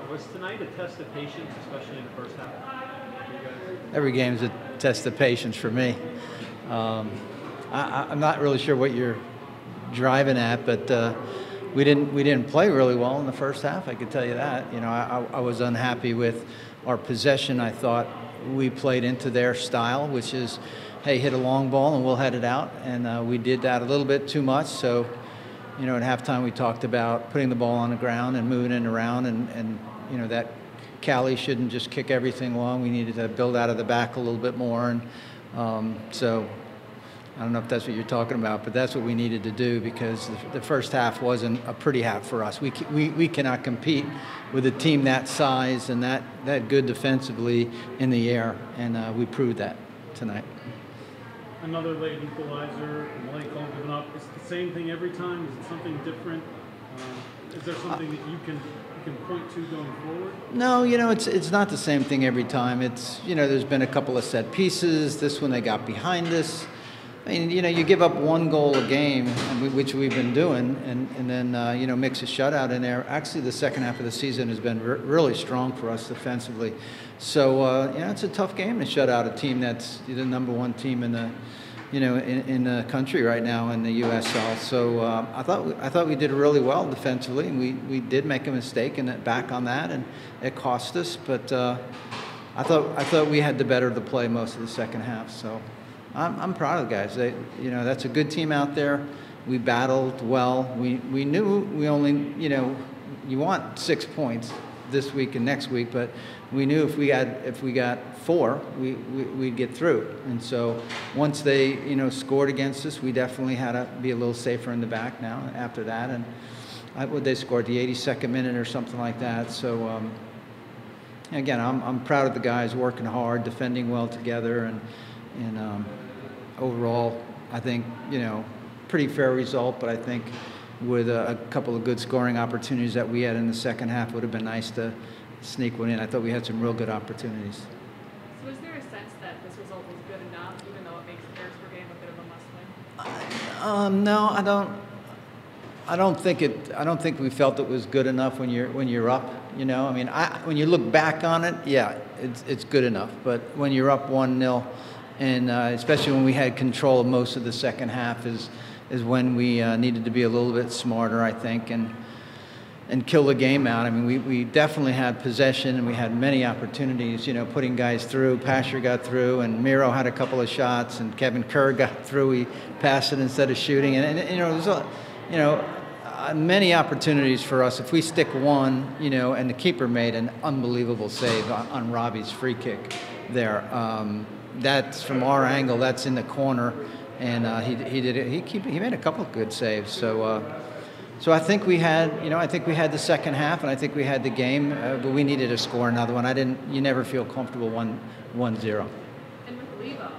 Was tonight a test of patience, especially in the first half? Every game is a test of patience for me. I'm not really sure what you're driving at, but we didn't play really well in the first half. I could tell you that. You know, I was unhappy with our possession. I thought we played into their style, which is, hey, hit a long ball and we'll head it out, and we did that a little bit too much. So, you know, at halftime we talked about putting the ball on the ground and moving it around, and you know that Cali shouldn't just kick everything long. We needed to build out of the back a little bit more, and so I don't know if that's what you're talking about, but that's what we needed to do, because the first half wasn't a pretty half for us. We cannot compete with a team that size and that good defensively in the air, and we proved that tonight. Another late equalizer, Malay giving up. Is it the same thing every time? Is it something different? Is there something that you can point to going forward? No, you know, it's not the same thing every time. It's, you know, there's been a couple of set pieces. This one they got behind us. I mean, you know, you give up one goal a game, which we've been doing, and then, you know, mix a shutout in there. Actually, the second half of the season has been really strong for us defensively. So, you know, it's a tough game to shut out a team that's the #1 team in the, you know, in the country right now in the USL. So I thought we did really well defensively, and we did make a mistake and back on that, and it cost us. But I thought we had the better of the play most of the second half. So I'm proud of the guys. You know, that's a good team out there. We battled well. We knew we only, you know, you want 6 points this week and next week, but we knew if we got 4, we'd get through. And so once they, you know, scored against us, we definitely had to be a little safer in the back now after that. And they scored the 82nd minute or something like that. So again, I'm proud of the guys working hard, defending well together, and overall, I think, you know, pretty fair result. But I think with a couple of good scoring opportunities that we had in the second half, it would have been nice to sneak one in. I thought we had some real good opportunities. So is there a sense that this result was good enough, even though it makes the Harrisburg game a bit of a must-win? No, I don't think we felt it was good enough when you're up. You know, I mean, when you look back on it, yeah, it's good enough. But when you're up 1-0, and especially when we had control of most of the second half, is when we needed to be a little bit smarter, I think, and kill the game out. I mean, we definitely had possession, and we had many opportunities, you know, putting guys through. Pasher got through, and Miro had a couple of shots, and Kevin Kerr got through. He passed it instead of shooting, and you know, there's many opportunities for us. If we stick one, you know, and the keeper made an unbelievable save on Robbie's free kick there. That's from our angle. That's in the corner, and he did it. He made a couple of good saves. So I think we had, you know, I think we had the second half, and I think we had the game, but we needed to score another one. You never feel comfortable 1-0. And with Levo,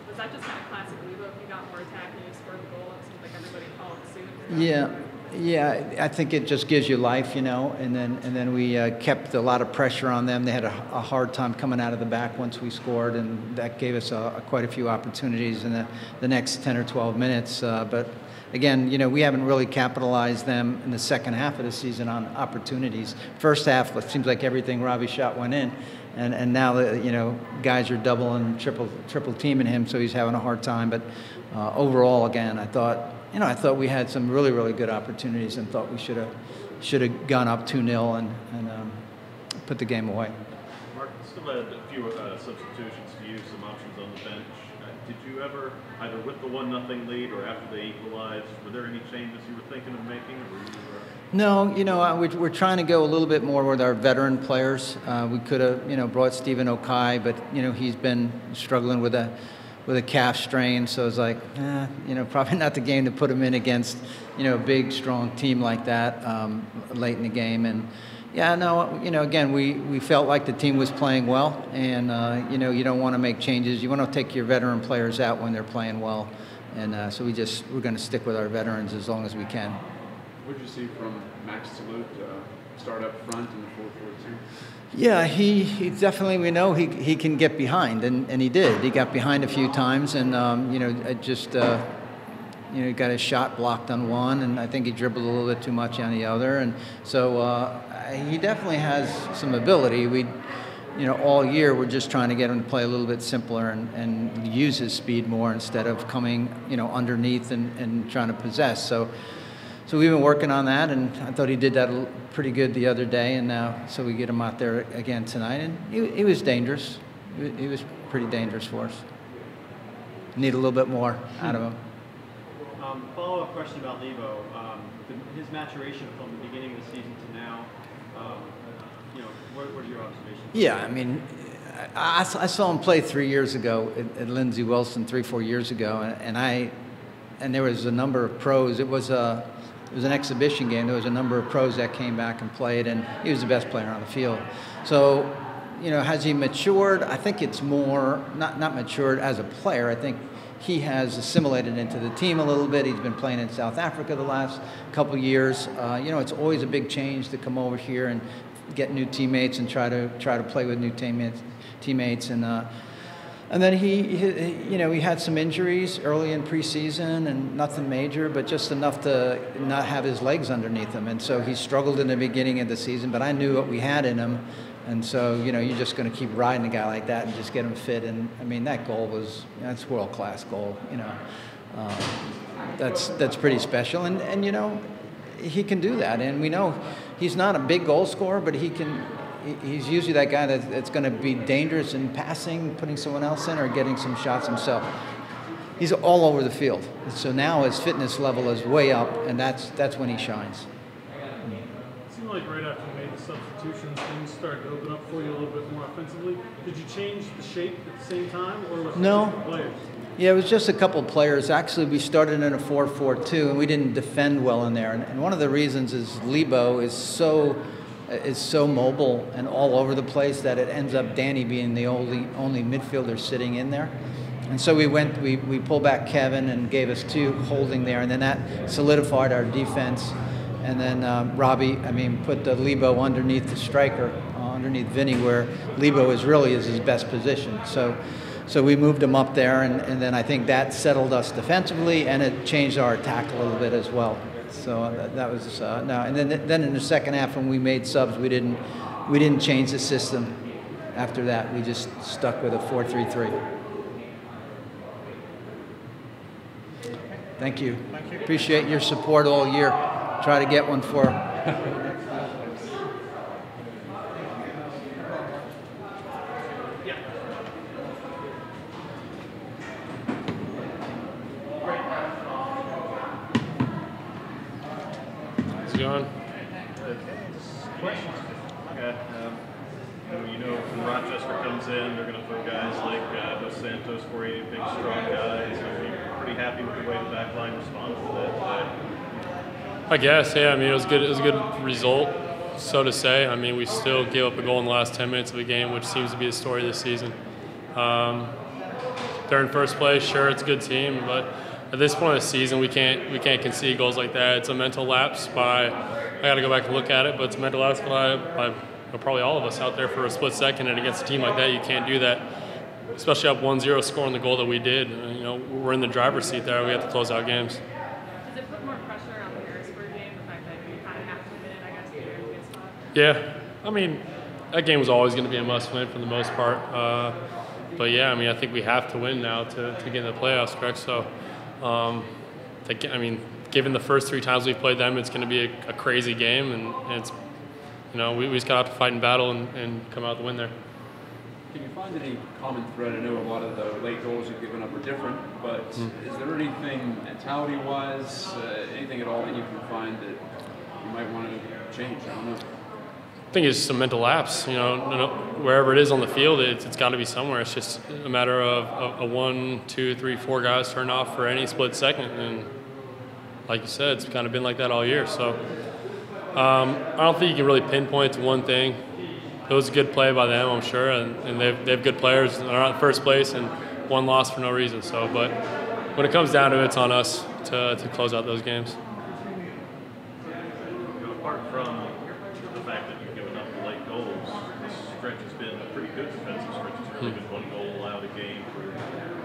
was that just kind of classic Levo? If you got more attack and you scored the goal, it seems like everybody followed suit. Yeah, I think it just gives you life, you know, and then we kept a lot of pressure on them. They had a hard time coming out of the back once we scored, and that gave us quite a few opportunities in the next 10 or 12 minutes. But again, you know, we haven't really capitalized them in the second half of the season on opportunities. First half, it seems like everything Robbie shot went in, and now you know, guys are double and triple teaming him, so he's having a hard time. But overall, again, I thought we had some really, really good opportunities, and thought we should have gone up 2-0 and put the game away. Mark, still had a few substitutions to use, some options on the bench. Did you ever, either with the 1-0 lead or after they equalized, were there any changes you were thinking of making? No, you know, we're trying to go a little bit more with our veteran players. We could have, you know, brought Stephen Okai, but you know, he's been struggling with a calf strain, so it's like, you know, probably not the game to put him in against, you know, a big, strong team like that late in the game. And yeah, no, you know, again, we felt like the team was playing well, and you know, you don't want to make changes. You want to take your veteran players out when they're playing well, and so we're going to stick with our veterans as long as we can. What did you see from Max Salute start up front in the 4-4-2? Yeah, he definitely, we know he can get behind, and he did. He got behind a few times, and you know, it just he got his shot blocked on one, and I think he dribbled a little bit too much on the other. And so he definitely has some ability. All year we're just trying to get him to play a little bit simpler and use his speed more instead of coming, underneath and trying to possess. So we've been working on that, and I thought he did that pretty good the other day, and now so we get him out there again tonight, and he was dangerous. He was pretty dangerous for us. Need a little bit more out of him. Follow-up question about Lebo. His maturation from the beginning of the season to now. What are your observations? Yeah, I mean, I saw him play 3 years ago at Lindsey Wilson, 3-4 years ago, and there was a number of pros. It was an exhibition game. There was a number of pros that came back and played, and he was the best player on the field. So, has he matured? I think it's more not matured as a player. I think he has assimilated into the team a little bit. He's been playing in South Africa the last couple of years. It's always a big change to come over here and get new teammates and try to play with new teammates. And then he had some injuries early in preseason, and nothing major, but just enough to not have his legs underneath him. And so he struggled in the beginning of the season, but I knew what we had in him. And so, you're just going to keep riding a guy like that and just get him fit. And I mean, that goal that's world-class goal. That's pretty special. And he can do that. And we know he's not a big goal scorer, but he's usually that guy that's going to be dangerous in passing, putting someone else in, or getting some shots himself. He's all over the field. So now his fitness level is way up, and that's when he shines. It seemed like right after you made the substitutions, things started to open up for you a little bit more offensively. Did you change the shape at the same time, or was it different players? Yeah, it was just a couple players. Actually, we started in a 4-4-2, and we didn't defend well in there. And one of the reasons is Lebo is so mobile and all over the place that it ends up Danny being the only midfielder sitting in there. And so we pulled back Kevin and gave us two holding there, and then that solidified our defense. And then Robbie, put the Lebo underneath the striker, underneath Vinny, where Lebo is his best position. So we moved him up there, and then I think that settled us defensively, and it changed our attack a little bit as well. So that was no. And then in the second half, when we made subs, we didn't change the system. After that, we just stuck with a 4-3-3. Thank you. Appreciate your support all year. Try to get one for. Going? Questions? Okay. When Rochester comes in, they're going to throw guys like Dos Santos for you, big, strong guys. Are you pretty happy with the way the back line responded to that today? I guess, yeah. It was good. It was a good result, so to say. We still gave up a goal in the last 10 minutes of the game, which seems to be the story this season. They're in first place. Sure, it's a good team, but at this point of the season, we can't concede goals like that. It's a mental lapse by. I got to go back and look at it, but it's a mental lapse by probably all of us out there for a split second. And against a team like that, you can't do that, especially up 1-0, scoring the goal that we did. We're in the driver's seat there. We have to close out games. Does it put more pressure on the Harrisburg game, the fact that you kind of have to win it, I guess, to get a good spot? Yeah, that game was always going to be a must-win for the most part. But yeah, I think we have to win now to get in the playoffs, correct? So. Given the first 3 times we've played them, it's going to be a crazy game, and it's, we just got to fight in battle and come out the win there. Can you find any common thread? I know a lot of the late goals you've given up are different, but is there anything mentality-wise, anything at all that you can find that you might want to change? I don't know. I think it's just a mental lapse. Wherever it is on the field, it's got to be somewhere. It's just a matter of a 1, 2, 3, 4 guys turn off for any split second, and like you said, it's kind of been like that all year. So I don't think you can really pinpoint to one thing. It was a good play by them, I'm sure, and they have good players. They're not in first place, and 1 loss for no reason. So, but when it comes down to it, it's on us to close out those games. Apart from the fact that you've given up the late goals, this stretch has been a pretty good defensive stretch. It's really been 1 goal allowed a game for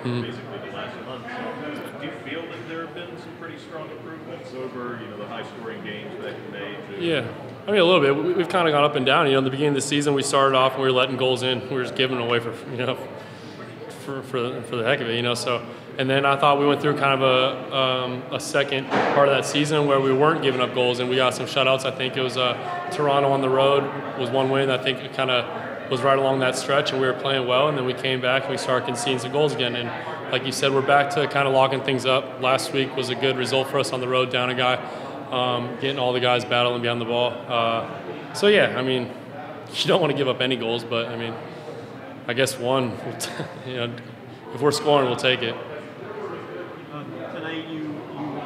basically the last month. So, do you feel that there have been some pretty strong improvements over, the high-scoring games back in May? Yeah, I mean a little bit. We've kind of gone up and down. In the beginning of the season, we started off and we were letting goals in. We were just giving them away for the heck of it, So, and then I thought we went through kind of a second part of that season where we weren't giving up goals and we got some shutouts. I think it was Toronto on the road was one win. I think it kind of was right along that stretch and we were playing well. And then we came back and we started conceding some goals again. And like you said, we're back to kind of locking things up. Last week was a good result for us on the road, down a guy, getting all the guys battling behind the ball. So yeah, I mean, you don't want to give up any goals, but I mean, I guess one, if we're scoring, we'll take it. Tonight, you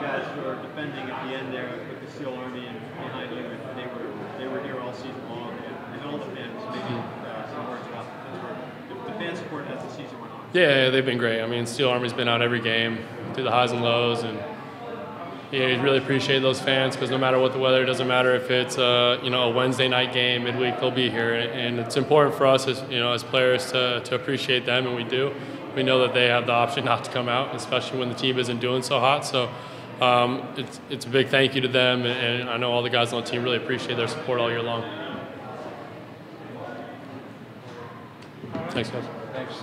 guys were defending at the end there with the SEAL Army and behind you, and they were here all season long, and all the fans. Maybe some words about the fan support as the season went on. Yeah, they've been great. I mean, SEAL Army's been out every game through the highs and lows, and you really appreciate those fans because no matter what the weather, it doesn't matter if it's a Wednesday night game, midweek, they'll be here, and it's important for us as players to appreciate them, and we do. We know that they have the option not to come out, especially when the team isn't doing so hot. So it's a big thank you to them, and I know all the guys on the team really appreciate their support all year long. Thanks, guys. Thanks.